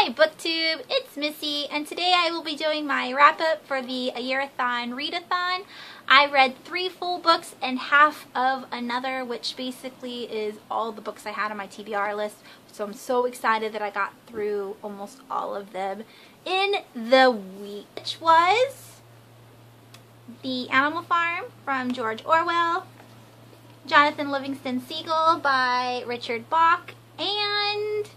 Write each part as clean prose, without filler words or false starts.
Hi BookTube, it's Missy, and today I will be doing my wrap-up for the year-a-thon read-a-thon. I read 3 full books and half of another, which basically is all the books I had on my TBR list, so I'm so excited that I got through almost all of them in the week, which was The Animal Farm from George Orwell, Jonathan Livingston Seagull by Richard Bach, and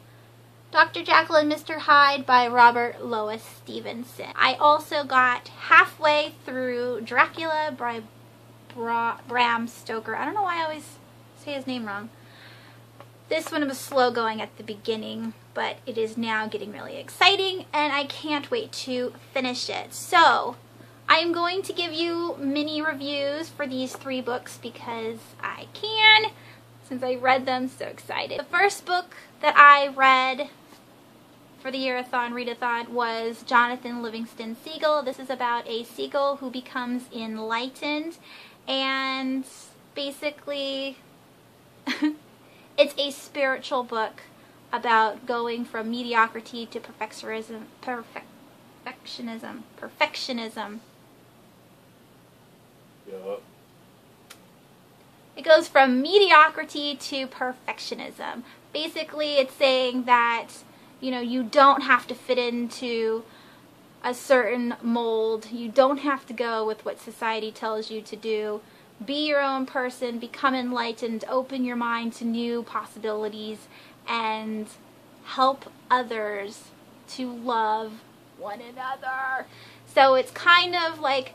Dr. Jekyll and Mr. Hyde by Robert Louis Stevenson. I also got halfway through Dracula by Bram Stoker. I don't know why I always say his name wrong. This one was slow going at the beginning, but it is now getting really exciting, and I can't wait to finish it. So, I'm going to give you mini reviews for these 3 books because I can, since I read them. So excited. The first book that I read for the year-a-thon read-a-thon was Jonathan Livingston Seagull. This is about a seagull who becomes enlightened, and basically it's a spiritual book about going from mediocrity to perfectionism. Yeah. It goes from mediocrity to perfectionism. Basically, it's saying that, you know, you don't have to fit into a certain mold. You don't have to go with what society tells you to do. Be your own person, become enlightened, open your mind to new possibilities, and help others to love one another. So it's kind of like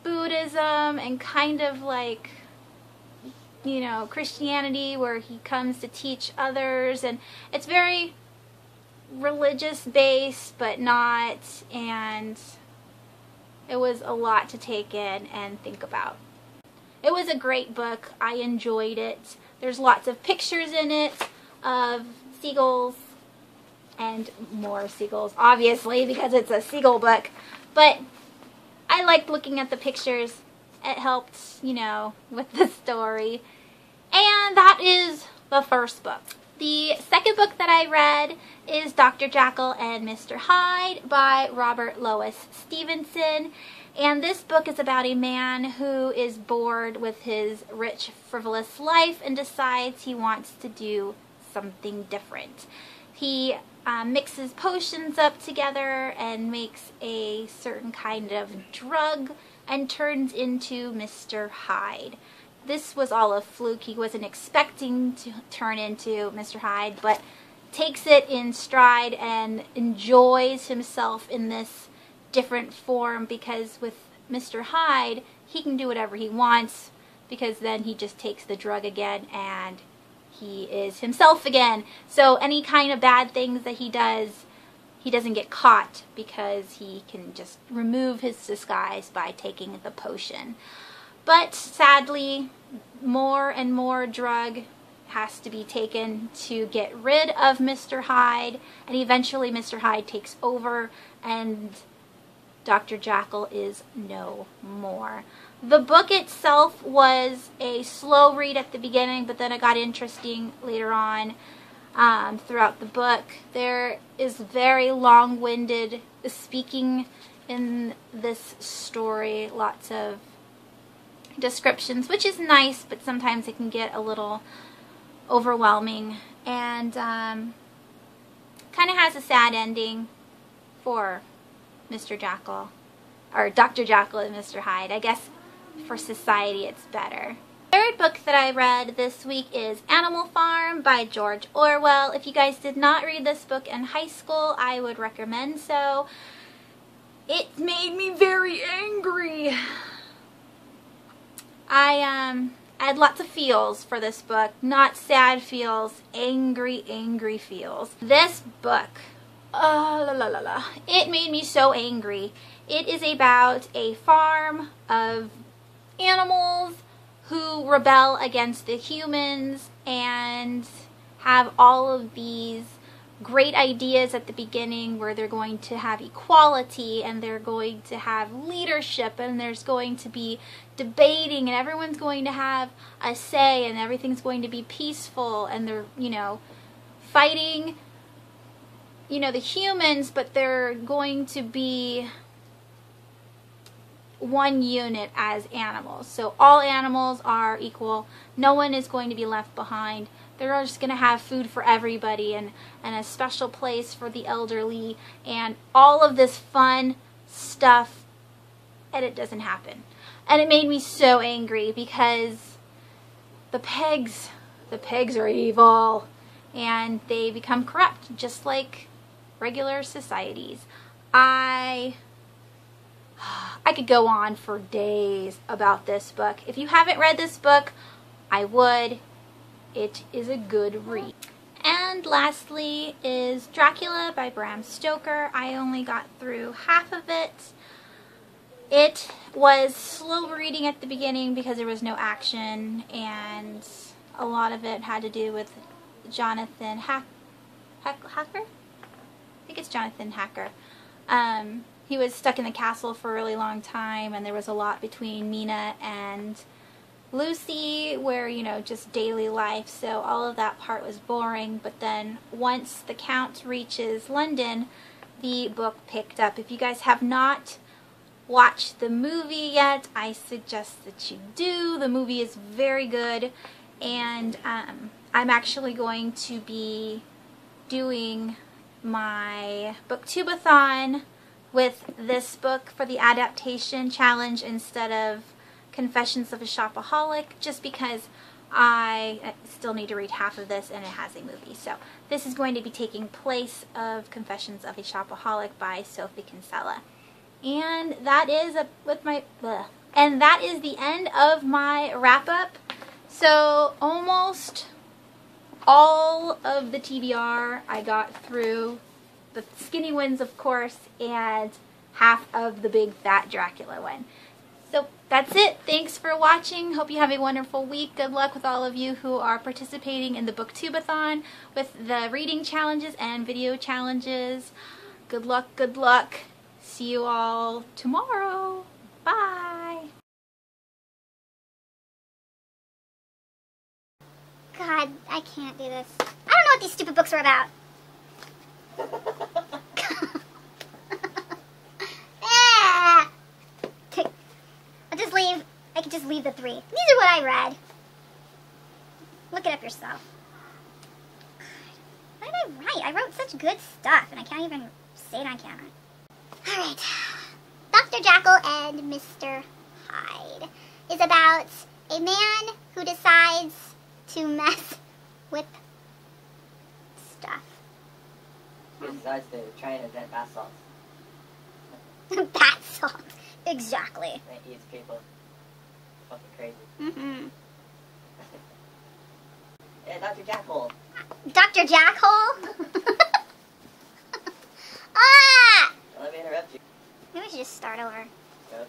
Buddhism and kind of like, you know, Christianity, where he comes to teach others, and it's very religious based but not, and it was a lot to take in and think about. It was a great book. I enjoyed it. There's lots of pictures in it of seagulls and more seagulls, obviously, because it's a seagull book, but I liked looking at the pictures. It helped, you know, with the story. And that is the first book. The second book that I read is Dr. Jekyll and Mr. Hyde by Robert Louis Stevenson. And this book is about a man who is bored with his rich, frivolous life and decides he wants to do something different. He mixes potions up together and makes a certain kind of drug and turns into Mr. Hyde. This was all a fluke. He wasn't expecting to turn into Mr. Hyde, but takes it in stride and enjoys himself in this different form, because with Mr. Hyde, he can do whatever he wants, because then he just takes the drug again and he is himself again. So any kind of bad things that he does, he doesn't get caught because he can just remove his disguise by taking the potion. But sadly, more and more drug has to be taken to get rid of Mr. Hyde, and eventually Mr. Hyde takes over and Dr. Jekyll is no more. The book itself was a slow read at the beginning, but then it got interesting later on throughout the book. There is very long-winded speaking in this story, lots of descriptions, which is nice, but sometimes it can get a little overwhelming, and kind of has a sad ending for Mr. Jekyll, or Dr. Jekyll and Mr. Hyde. I guess for society it's better. The third book that I read this week is Animal Farm by George Orwell. If you guys did not read this book in high school, I would recommend so. It made me very angry. I had lots of feels for this book. Not sad feels, angry feels. This book, it made me so angry. It is about a farm of animals who rebel against the humans and have all of these great ideas at the beginning where they're going to have equality and they're going to have leadership and there's going to be debating and everyone's going to have a say and everything's going to be peaceful, and they're, you know, fighting you know, the humans, but they're going to be one unit as animals. So all animals are equal. No one is going to be left behind. They're just going to have food for everybody, and a special place for the elderly, and all of this fun stuff, and it doesn't happen. And it made me so angry because the pigs are evil, and they become corrupt, just like regular societies. I could go on for days about this book. If you haven't read this book, I would. It is a good read. And lastly is Dracula by Bram Stoker. I only got through half of it. It was slow reading at the beginning because there was no action, and a lot of it had to do with Jonathan Hacker? I think it's Jonathan Hacker. He was stuck in the castle for a really long time, and there was a lot between Mina and Lucy where, you know, just daily life, so all of that part was boring. But then once the Count reaches London, the book picked up. If you guys have not watched the movie yet, I suggest that you do. The movie is very good, and I'm actually going to be doing my booktube-a-thon with this book for the adaptation challenge instead of Confessions of a Shopaholic, just because I still need to read half of this and it has a movie. So this is going to be taking place of Confessions of a Shopaholic by Sophie Kinsella. And that is the end of my wrap-up. So almost all of the TBR I got through. The skinny ones, of course, and half of the big fat Dracula one. So that's it. Thanks for watching. Hope you have a wonderful week. Good luck with all of you who are participating in the Booktube-a-thon with the reading challenges and video challenges. Good luck, good luck. See you all tomorrow. Bye. God, I can't do this. I don't know what these stupid books are about. I could just leave the 3. These are what I read. Look it up yourself. What did I write? I wrote such good stuff, and I can't even say it on camera. Alright. Dr. Jekyll and Mr. Hyde is about a man who decides to mess with stuff. He decides to try and invent bath salts. Bath salts. Exactly. And he eats people. Fucking crazy. Mm-hmm. Yeah, Dr. Jackhole. Dr. Jackhole? Ah! Don't let me interrupt you. Maybe we should just start over. Yep.